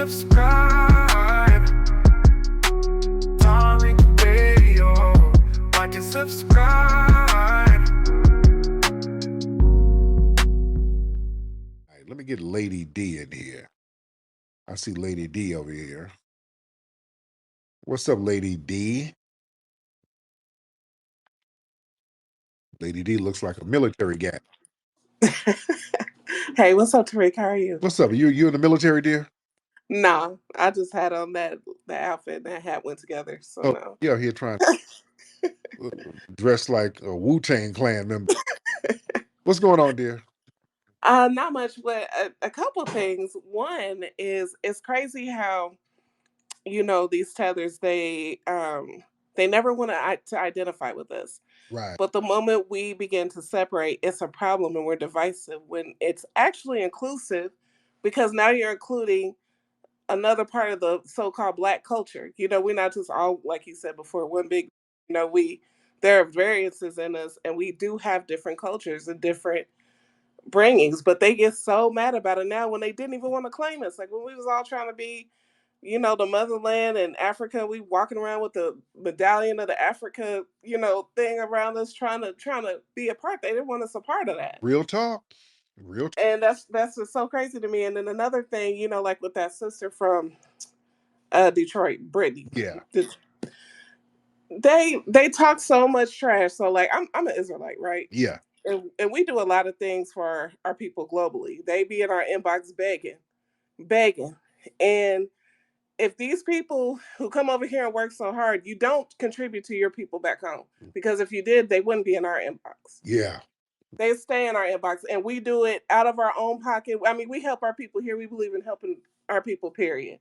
subscribe. Tariq Radio. Watch and subscribe. All right, let me get Lady D in here. I see Lady D over here. What's up, Lady D? Lady D looks like a military gal. Hey, what's up, Tariq? How are you? What's up? You in the military, dear? Nah, I just had on that outfit and that hat went together. So Oh, no. yeah, here trying to dress like a Wu-Tang Clan member. What's going on, dear? Not much, but a couple things. One is it's crazy how these tethers they never want to identify with us, Right. but the moment we begin to separate, it's a problem and we're divisive. When it's actually inclusive, because now you're including another part of the so-called black culture. We're not just all, like you said before, one big. We there are variances in us, and we do have different cultures and different bringings. But they get so mad about it now when they didn't even want to claim us. Like when we was all trying to be, the motherland and Africa. We walking around with the medallion of the Africa, thing around us, trying to be a part. They didn't want us a part of that. Real talk. Real talk. And that's just so crazy to me. And then another thing, like with that sister from Detroit, Brittany. Yeah. They talk so much trash. So like I'm an Israelite, right? Yeah. And we do a lot of things for our people globally. They be in our inbox begging. And if these people who come over here and work so hard, you don't contribute to your people back home. Because if you did, they wouldn't be in our inbox. Yeah. They stay in our inbox, and we do it out of our own pocket. I mean, we help our people here. We believe in helping our people, period.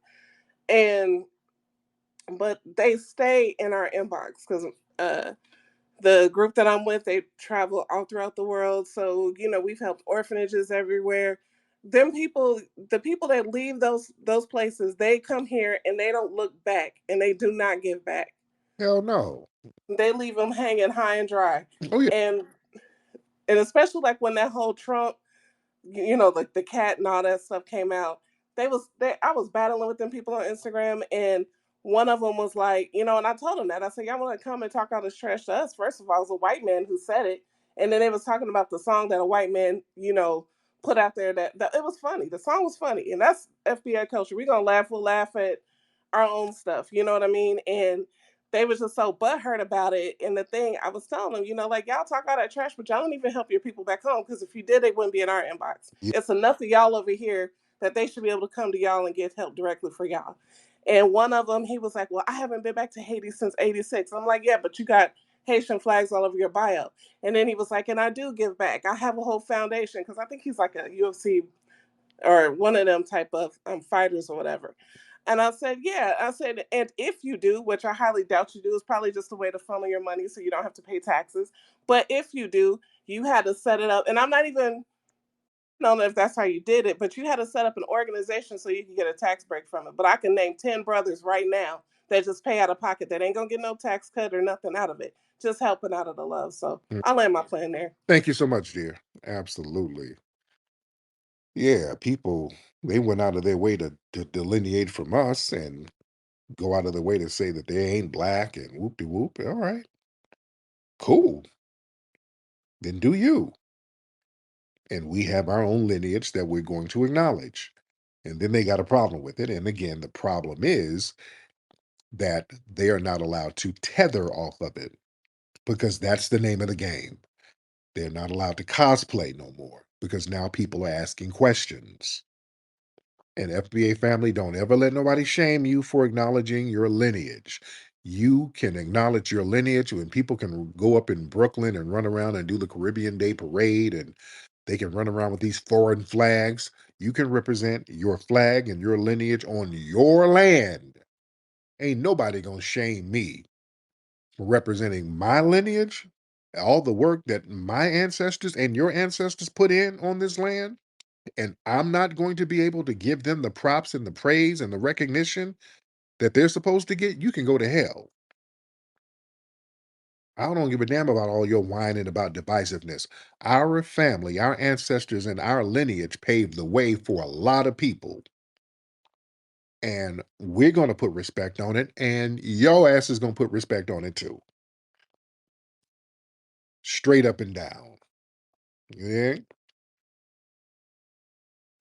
And but they stay in our inbox because the group that I'm with, they travel all throughout the world. So, we've helped orphanages everywhere. The people that leave those places, they come here and they don't look back and they do not give back. Hell no. They leave them hanging high and dry. Oh, yeah. And and especially like when that whole Trump, like the cat and all that stuff came out, I was battling with them people on Instagram, and one of them was like, and I told him that I said, y'all want to come and talk all this trash to us? First of all, it was a white man who said it, and then they was talking about the song that a white man, put out there that it was funny. The song was funny, and that's FBI culture. We're gonna laugh. We'll laugh at our own stuff. You know what I mean? And they was just so butthurt about it. And the thing I was telling them, like y'all talk all that trash, but y'all don't even help your people back home. Because if you did, they wouldn't be in our inbox. Yeah. It's enough of y'all over here that they should be able to come to y'all and get help directly for y'all. And one of them, he was like, "Well, I haven't been back to Haiti since '86." I'm like, "Yeah, but you got Haitian flags all over your bio." And then he was like, "And I do give back. I have a whole foundation because I think he's like a UFC or one of them type of fighters or whatever." And I said, yeah. I said, and if you do, which I highly doubt you do, is probably just a way to funnel your money so you don't have to pay taxes. But if you do, you had to set it up. And I'm not even know if that's how you did it, but you had to set up an organization so you could get a tax break from it. But I can name 10 brothers right now that just pay out of pocket that ain't gonna get no tax cut or nothing out of it. Just helping out of the love. So Mm. I'll land my plan there. Thank you so much, dear. Absolutely. Yeah, people, they went out of their way to delineate from us and go out of their way to say that they ain't black and whoop de whoop. All right, cool. Then do you. And we have our own lineage that we're going to acknowledge. And then they got a problem with it. And again, the problem is that they are not allowed to tether off of it because that's the name of the game. They're not allowed to cosplay no more because now people are asking questions. And FBA family, don't ever let nobody shame you for acknowledging your lineage. You can acknowledge your lineage when people can go up in Brooklyn and run around and do the Caribbean Day Parade and they can run around with these foreign flags. You can represent your flag and your lineage on your land. Ain't nobody gonna shame me for representing my lineage, all the work that my ancestors and your ancestors put in on this land. And I'm not going to be able to give them the props and the praise and the recognition that they're supposed to get. You can go to hell. I don't give a damn about all your whining about divisiveness. Our family, our ancestors, and our lineage paved the way for a lot of people. and we're going to put respect on it, and your ass is going to put respect on it too. Straight up and down. Yeah.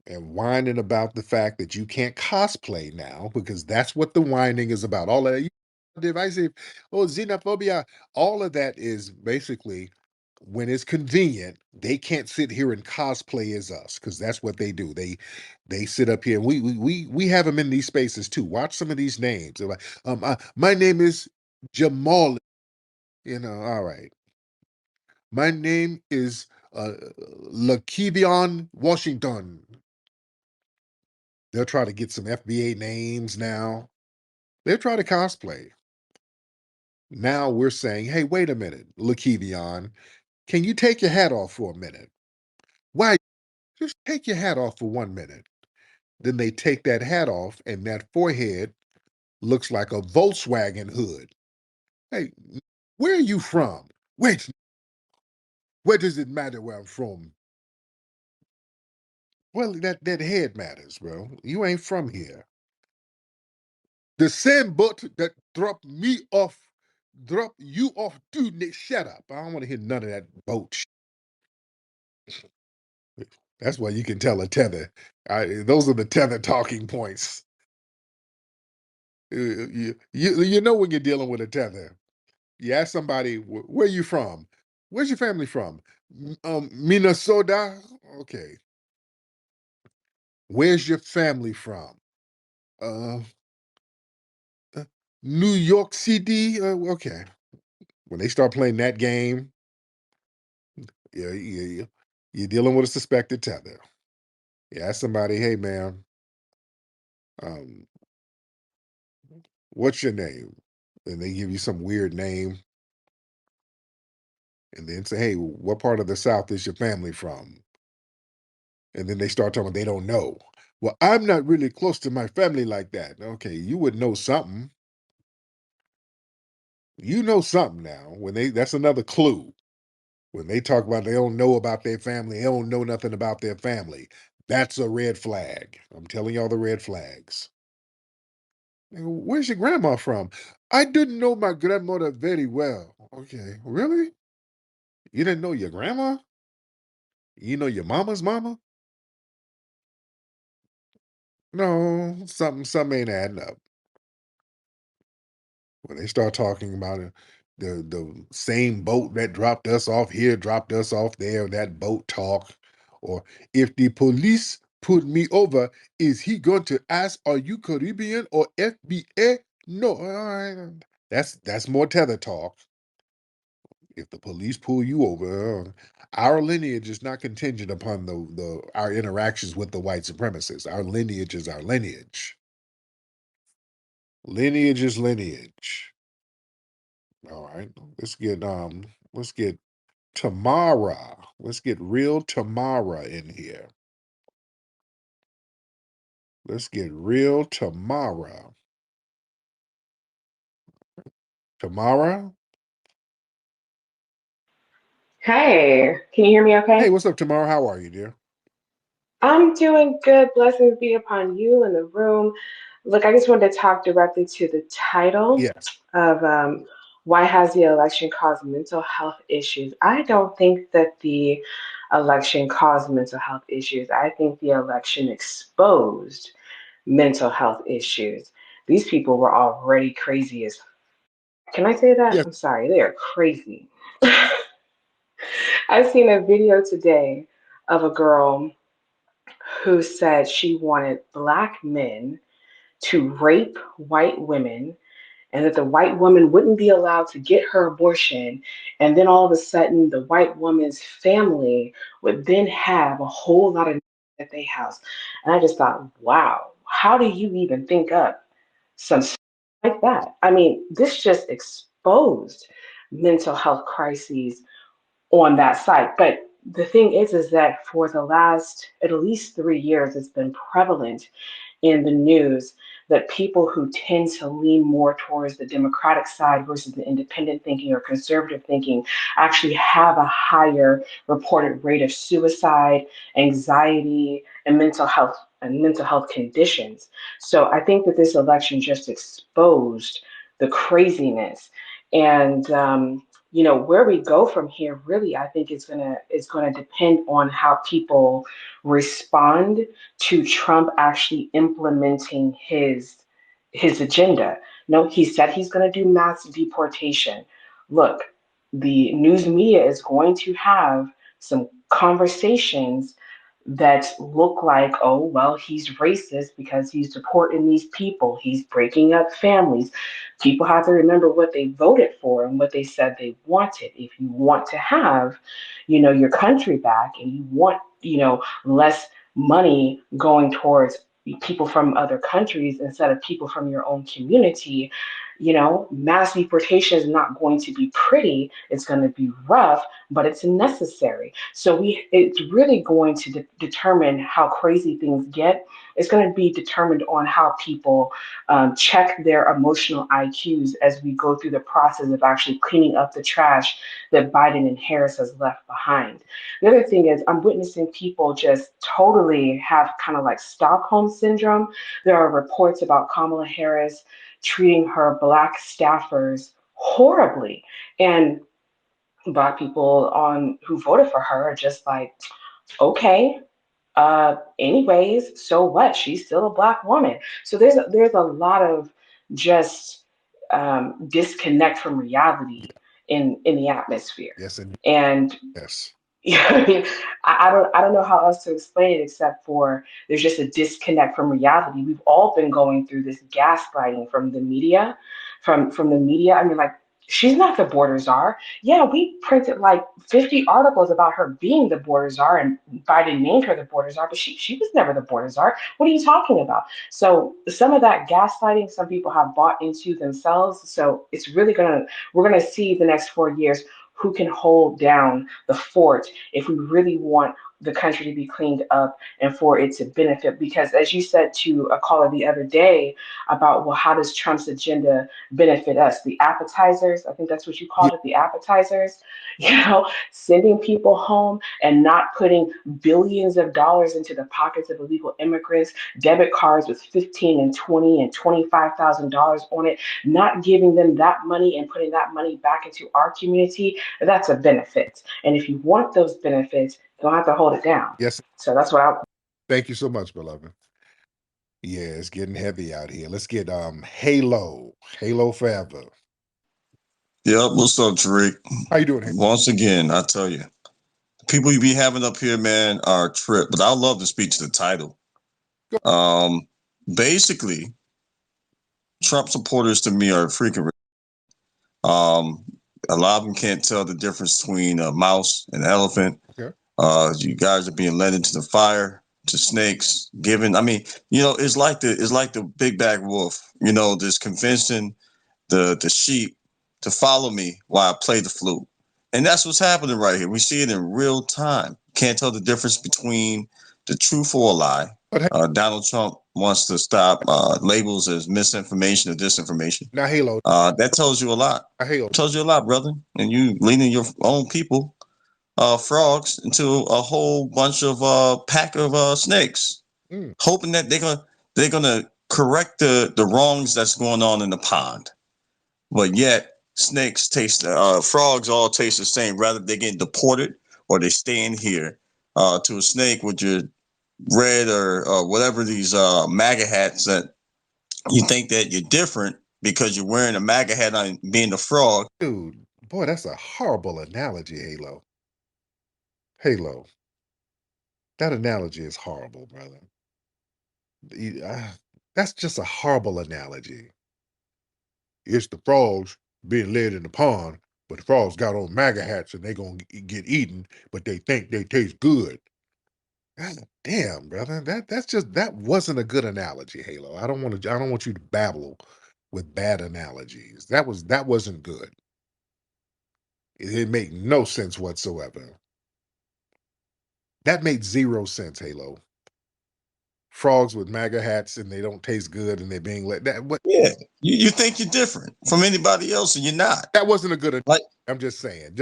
And whining about the fact that you can't cosplay now, because that's what the whining is about. All of that divisive, oh, xenophobia, all of that is basically when it's convenient, they can't sit here and cosplay as us, because that's what they do. They sit up here. We have them in these spaces too. Watch some of these names. They're like, my name is Jamal. All right. My name is Lakevion Washington. They'll try to get some FBA names now. They'll try to cosplay. Now we're saying, hey, wait a minute, Lakevion, can you take your hat off for a minute? Why? Just take your hat off for 1 minute. Then they take that hat off, and that forehead looks like a Volkswagen hood. Hey, where are you from? Wait, where does it matter where I'm from? Well, that head matters, bro. You ain't from here. The same boat that drop you off, dude. Nick, shut up. I don't want to hear none of that boat. That's why you can tell a tether. Those are the tether talking points. You know when you're dealing with a tether. You ask somebody, where you from? Where's your family from? Minnesota. Okay. Where's your family from? Uh, uh, New York City. Okay. When they start playing that game, you're dealing with a suspected tether. You ask somebody, hey man, um, what's your name? And they give you some weird name, and then say, hey, what part of the South is your family from? And then they start talking, they don't know. Well, I'm not really close to my family like that. Okay, you would know something. You know something now. That's another clue. When they talk about they don't know about their family, they don't know nothing about their family. That's a red flag. I'm telling y'all the red flags. Where's your grandma from? I didn't know my grandmother very well. Okay, really? You didn't know your grandma? You know your mama's mama? No, something ain't adding up. When they start talking about it, the same boat that dropped us off here, dropped us off there, that boat talk. Or if the police put me over, is he going to ask, are you Caribbean or FBA? No, all right. That's more tether talk. If the police pull you over, our lineage is not contingent upon the our interactions with the white supremacists. Our lineage is our lineage. Lineage is lineage. All right. Let's get Tamara. Let's get real Tamara in here. Let's get real Tamara. Tamara? Hey, can you hear me Hey, okay? what's up, Tamara? How are you, dear? I'm doing good. Blessings be upon you in the room. Look, I just wanted to talk directly to the title Yes. of why has the election caused mental health issues? I don't think that the election caused mental health issues. I think the election exposed mental health issues. These people were already crazy as, can I say that? Yes. I'm sorry, they are crazy. I seen a video today of a girl who said she wanted black men to rape white women and that the white woman wouldn't be allowed to get her abortion. And then all of a sudden, the white woman's family would then have a whole lot of at their house. And I just thought, wow, how do you even think up some stuff like that? I mean, this just exposed mental health crises on that site. But the thing is that for the last at least 3 years, it's been prevalent in the news that people who tend to lean more towards the democratic side versus the independent thinking or conservative thinking actually have a higher reported rate of suicide, anxiety, and mental health conditions. So I think that this election just exposed the craziness. And where we go from here, really, I think it's gonna depend on how people respond to Trump actually implementing his agenda. No, he said he's going to do mass deportation. Look, the news media is going to have some conversations that look like, oh, well, he's racist because he's deporting these people, he's breaking up families. People have to remember what they voted for and what they said they wanted. If you want to have, your country back, and you want, less money going towards people from other countries instead of people from your own community, mass deportation is not going to be pretty. It's going to be rough, but it's necessary. So it's really going to determine how crazy things get. It's going to be determined on how people check their emotional IQs as we go through the process of actually cleaning up the trash that Biden and Harris has left behind. The other thing is, I'm witnessing people just totally have kind of like Stockholm syndrome. There are reports about Kamala Harris treating her Black staffers horribly. And Black people on who voted for her are just like, okay, anyways, so what? She's still a Black woman. So there's a lot of just disconnect from reality in the atmosphere. Yes, and And yes. yeah, I mean, I don't know how else to explain it except for there's just a disconnect from reality. We've all been going through this gaslighting from the media, from the media. I mean, like, she's not the border czar. Yeah, we printed like 50 articles about her being the border czar, and Biden named her the border czar, but she was never the border czar. What are you talking about? So some of that gaslighting, some people have bought into themselves. So we're gonna see the next 4 years who can hold down the fort if we really want the country to be cleaned up and for it to benefit. Because as you said to a caller the other day about, well, how does Trump's agenda benefit us? The appetizers, I think that's what you Yeah, called it, the appetizers, sending people home and not putting billions of dollars into the pockets of illegal immigrants, debit cards with 15 and 20 and $25,000 on it, not giving them that money and putting that money back into our community. That's a benefit. And if you want those benefits, you don't have to hold it down. yes. So that's what I. Thank you so much, beloved. Yeah, it's getting heavy out here. Let's get Halo. Halo forever. Yep, what's up, Tariq? How you doing, Halo? Once again, I tell you, people you be having up here, man, are a trip. But I'd love to speak to the title. Um, Basically, Trump supporters to me are freaking. Um, a lot of them can't tell the difference between a mouse and an elephant. Okay. You guys are being led into the fire, to snakes. Given, I mean, it's like the big bag wolf. Just convincing the sheep to follow me while I play the flute. And that's what's happening right here. We see it in real time. Can't tell the difference between the truth or a lie. But hey, Donald Trump wants to stop labels as misinformation or disinformation. now Halo. That tells you a lot. Now Halo. Tells you a lot, brother. And you leading your own people, frogs, into a whole bunch of pack of snakes, Mm. hoping that they're gonna correct the wrongs that's going on in the pond. But yet, snakes taste, frogs all taste the same. Rather, they get deported or they stay in here. To a snake with your red or whatever these MAGA hats that you think that you're different because you're wearing a MAGA hat on being a frog. Dude, boy, that's a horrible analogy, Halo. Halo. That analogy is horrible, brother. You- ah, that's just a horrible analogy. It's the frogs being led in the pond, but the frogs got on MAGA hats and they gonna get eaten, but they think they taste good. God damn, brother. That wasn't a good analogy, Halo. I don't want you to babble with bad analogies. That wasn't good. It made no sense whatsoever. That made zero sense, Halo. frogs with MAGA hats and they don't taste good and they're being let that. What? Yeah, you think you're different from anybody else, and you're not. That wasn't a good. Like, I'm just saying.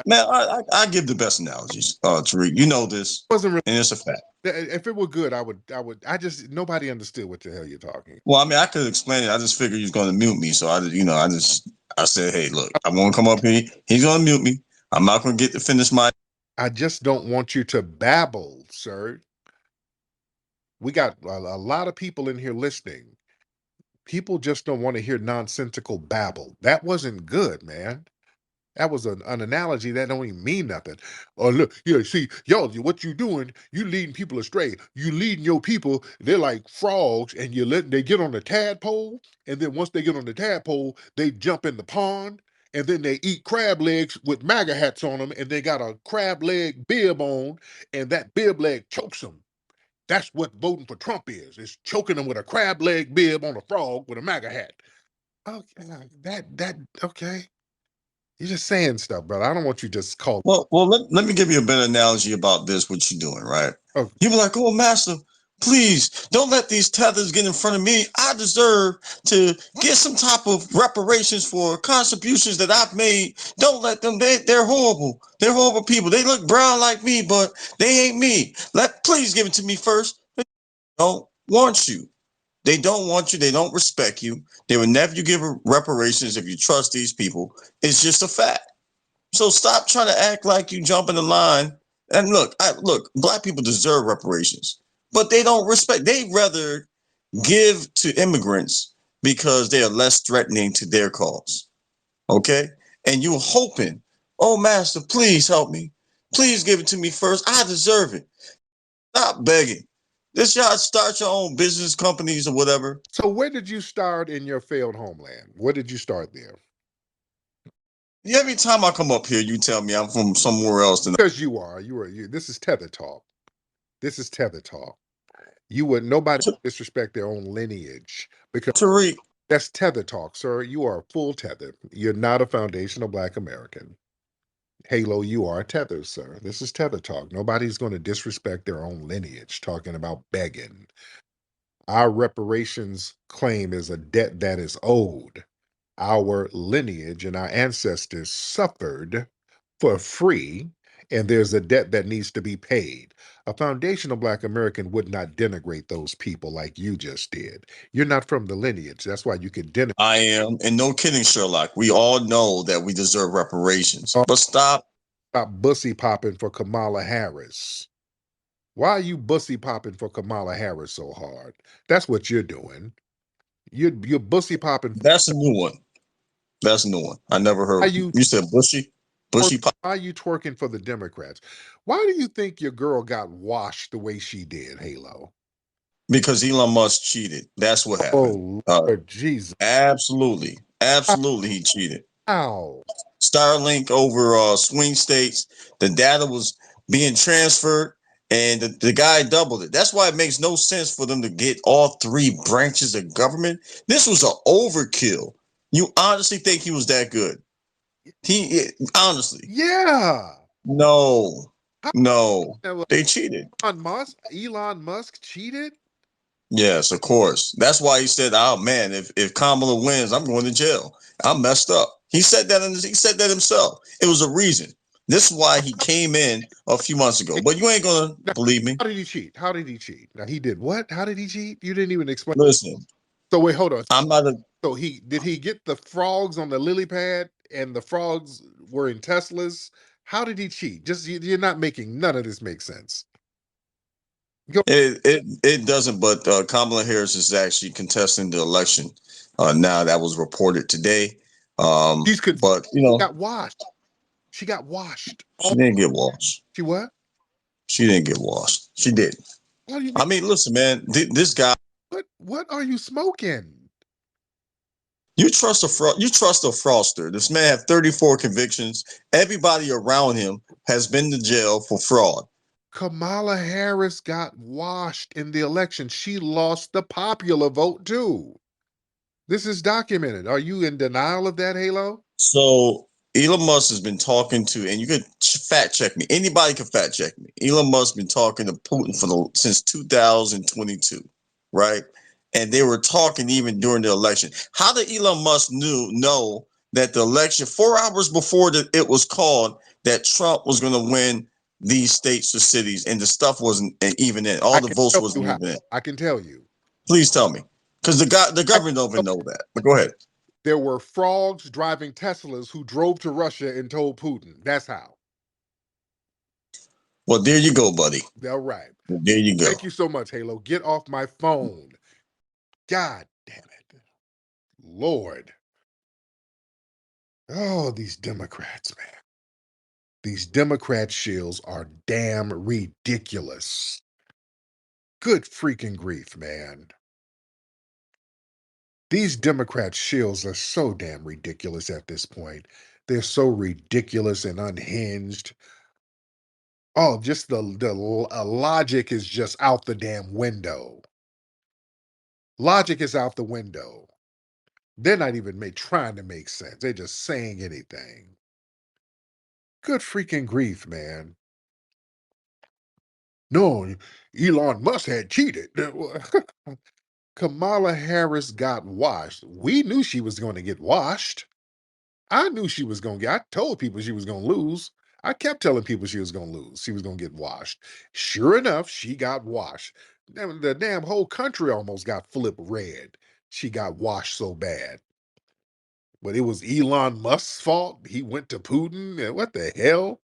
man, I give the best analogies, Tariq. You know this, wasn't really. and it's a fact. If it were good, I would. I just nobody understood what the hell you're talking. Well, I mean, I could explain it. I just figured he was going to mute me, so I said, hey, look, I'm going to come up here. He's going to mute me. I'm not going to get to finish my. I just don't want you to babble, sir. We got a lot of people in here listening. People just don't want to hear nonsensical babble. That wasn't good, man. That was an analogy that don't even mean nothing. Oh, look, yeah, see, y'all, what you doing, you leading people astray. You leading your people, they're like frogs, and you let they get on the tadpole, and then once they get on the tadpole, they jump in the pond, and then they eat crab legs with MAGA hats on them, and they got a crab leg bib on, and that bib leg chokes them. That's what voting for Trump is. It's choking them with a crab leg bib on a frog with a MAGA hat. Okay, okay. You're just saying stuff, brother. I don't want you to just call. Well, let me give you a better analogy about this, what you're doing, right? Okay. You were like, oh, master, please don't let these tethers get in front of me. I deserve to get some type of reparations for contributions that I've made. Don't let them. They're horrible. They're horrible people. They look brown like me, but they ain't me. Please give it to me first. They don't want you. They don't want you. They don't respect you. They will never give reparations if you trust these people. It's just a fact. So stop trying to act like you jump in the line. And look, black people deserve reparations, but they don't respect. They rather give to immigrants because they are less threatening to their cause. Okay? And you're hoping, oh, master, please help me. Please give it to me first. I deserve it. Stop begging. This y'all start your own business companies or whatever. So where did you start in your failed homeland? Where did you start there? Every time I come up here, you tell me I'm from somewhere else. Because you are. This is Tether Talk. This is Tether Talk. Nobody disrespect their own lineage because Tariq, that's Tether Talk, sir. You are a full tether. You're not a foundational Black American. Halo, you are a tether, sir. This is Tether Talk. Nobody's going to disrespect their own lineage talking about begging. Our reparations claim is a debt that is owed. Our lineage and our ancestors suffered for free, and there's a debt that needs to be paid. A foundational Black American would not denigrate those people like you just did. You're not from the lineage. That's why you could denigrate. I am, and no kidding, Sherlock. We all know that we deserve reparations, but stop bussy popping for Kamala Harris. Why are you bussy popping for Kamala Harris so hard? That's what you're doing. You're bussy popping. That's a new one. That's a new one. I never heard. You said bushy pop. Why are you twerking for the Democrats? Why do you think your girl got washed the way she did, Halo? Because Elon Musk cheated. That's what happened. Oh, Lord Jesus. Absolutely. Absolutely, he cheated. How? Starlink over swing states. The data was being transferred, and the guy doubled it. That's why it makes no sense for them to get all three branches of government. This was an overkill. You honestly think he was that good? Honestly. Yeah. No. They cheated. Elon Musk cheated? Yes, of course. That's why he said, "Oh man, if Kamala wins, I'm going to jail. I'm messed up." He said that himself. It was a reason. This is why he came in a few months ago. But you ain't gonna believe me. How did he cheat? Now he did what? How did he cheat? You didn't even explain. Listen. So wait, hold on. I'm not a. So did he get the frogs on the lily pad and the frogs were in Teslas? How did he cheat? Just you're not making none of this make sense. It doesn't, but Kamala Harris is actually contesting the election. Now that was reported today. But got washed. She got washed. She didn't get washed. She what? She didn't get washed. She didn't. I mean, listen, man, this guy. What are you smoking? You trust a fraudster. This man had 34 convictions. Everybody around him has been to jail for fraud. Kamala Harris got washed in the election. She lost the popular vote too. This is documented. Are you in denial of that, Halo? So Elon Musk has been talking to, and you could fact check me. Anybody can fact check me. Elon Musk been talking to Putin since 2022, right? And they were talking even during the election. How did Elon Musk know that the election 4 hours before it was called that Trump was going to win these states or cities, and the stuff wasn't even in. All I the can votes tell you wasn't how. even in. I can tell you. Please tell me, because the I can government don't tell even know that. But go ahead. there were frogs driving Teslas who drove to Russia and told Putin. That's how. Well, there you go, buddy. All right. There you go. Thank you so much, Halo. Get off my phone. God damn it. Lord. Oh, these Democrats, man. These Democrat shills are damn ridiculous. Good freaking grief, man. These Democrat shills are so damn ridiculous at this point. They're so ridiculous and unhinged. Oh, just the logic is just out the damn window. Logic is out the window. They're not even trying to make sense. They're just saying anything. Good freaking grief, man. No, Elon Musk had cheated. Kamala Harris got washed. We knew she was going to get washed. I knew she was going to get, I told people she was going to lose. I kept telling people she was going to lose. She was going to get washed. Sure enough, she got washed. The damn whole country almost got flipped red. She got washed so bad. But it was Elon Musk's fault. He went to Putin. And what the hell?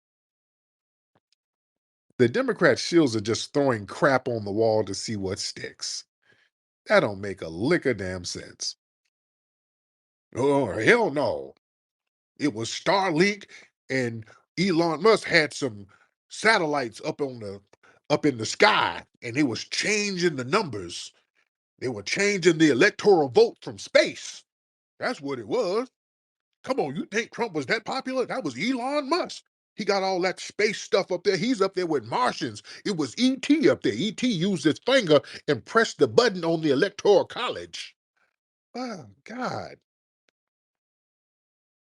The Democrat shills are just throwing crap on the wall to see what sticks. That don't make a lick of damn sense. Oh, hell no. It was Starlink and Elon Musk had some satellites up in the sky and they was changing the numbers. They were changing the electoral vote from space. That's what it was. Come on, you think Trump was that popular? That was Elon Musk. He got all that space stuff up there. He's up there with Martians. It was ET up there. ET used his finger and pressed the button on the electoral college. Oh, God.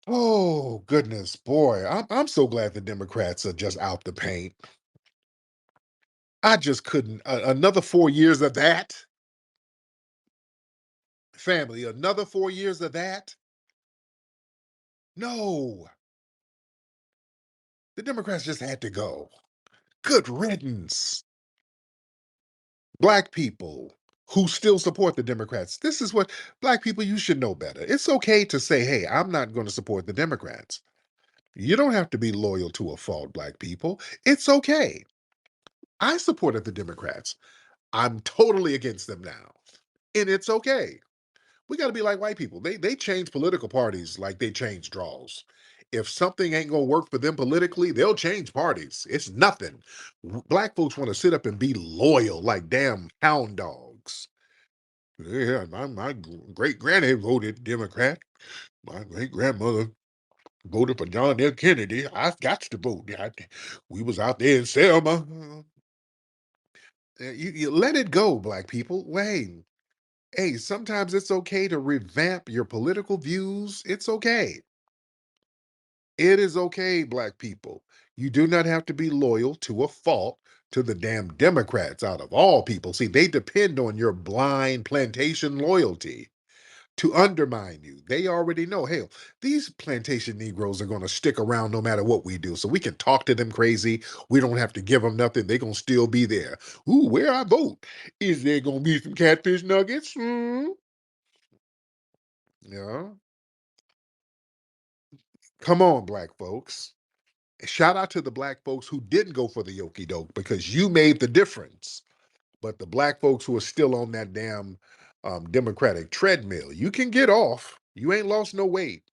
Oh, goodness, boy. I'm so glad the Democrats are just out the paint. I just couldn't. Another 4 years of that? Family, another 4 years of that? No. The Democrats just had to go. Good riddance. Black people who still support the Democrats. This is what black people, you should know better. It's okay to say, hey, I'm not going to support the Democrats. You don't have to be loyal to a fault, black people. It's okay. I supported the Democrats. I'm totally against them now. And it's okay. We got to be like white people. They change political parties like they change draws. If something ain't going to work for them politically, they'll change parties. It's nothing. Black folks want to sit up and be loyal like damn hound dogs. Yeah, my great granny voted Democrat. My great grandmother voted for John F. Kennedy. I've got to vote. We was out there in Selma. You let it go, black people. Wait. Hey, sometimes it's okay to revamp your political views. It's okay. It is okay, black people. You do not have to be loyal to a fault to the damn Democrats out of all people. See, they depend on your blind plantation loyalty to undermine you. They already know, hell, these plantation Negroes are going to stick around no matter what we do. So we can talk to them crazy. We don't have to give them nothing. They're going to still be there. Ooh, where I vote? Is there going to be some catfish nuggets? Yeah. Come on, black folks. Shout out to the black folks who didn't go for the yoki doke because you made the difference. But the black folks who are still on that damn Democratic treadmill, you can get off. You ain't lost no weight.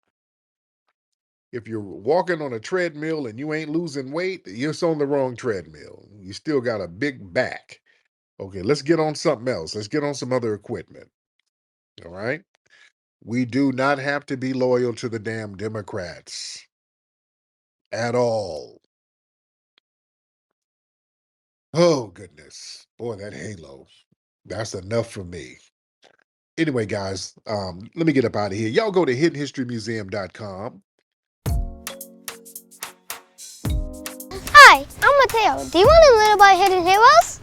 If you're walking on a treadmill and you ain't losing weight, you're on the wrong treadmill. You still got a big back. Okay, let's get on something else. Let's get on some other equipment. All right. We do not have to be loyal to the damn Democrats at all. Oh, goodness. Boy, that halo. That's enough for me. Anyway, guys, let me get up out of here. Y'all go to hiddenhistorymuseum.com. Hi, I'm Mateo. Do you want to learn about hidden heroes?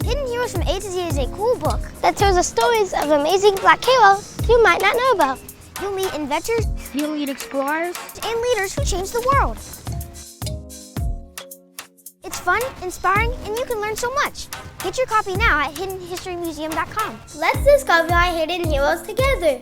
Hidden Heroes from A to Z is a cool book that tells the stories of amazing black heroes you might not know about. You'll meet inventors, you'll meet explorers, and leaders who change the world. It's fun, inspiring, and you can learn so much. Get your copy now at hiddenhistorymuseum.com. Let's discover our hidden heroes together.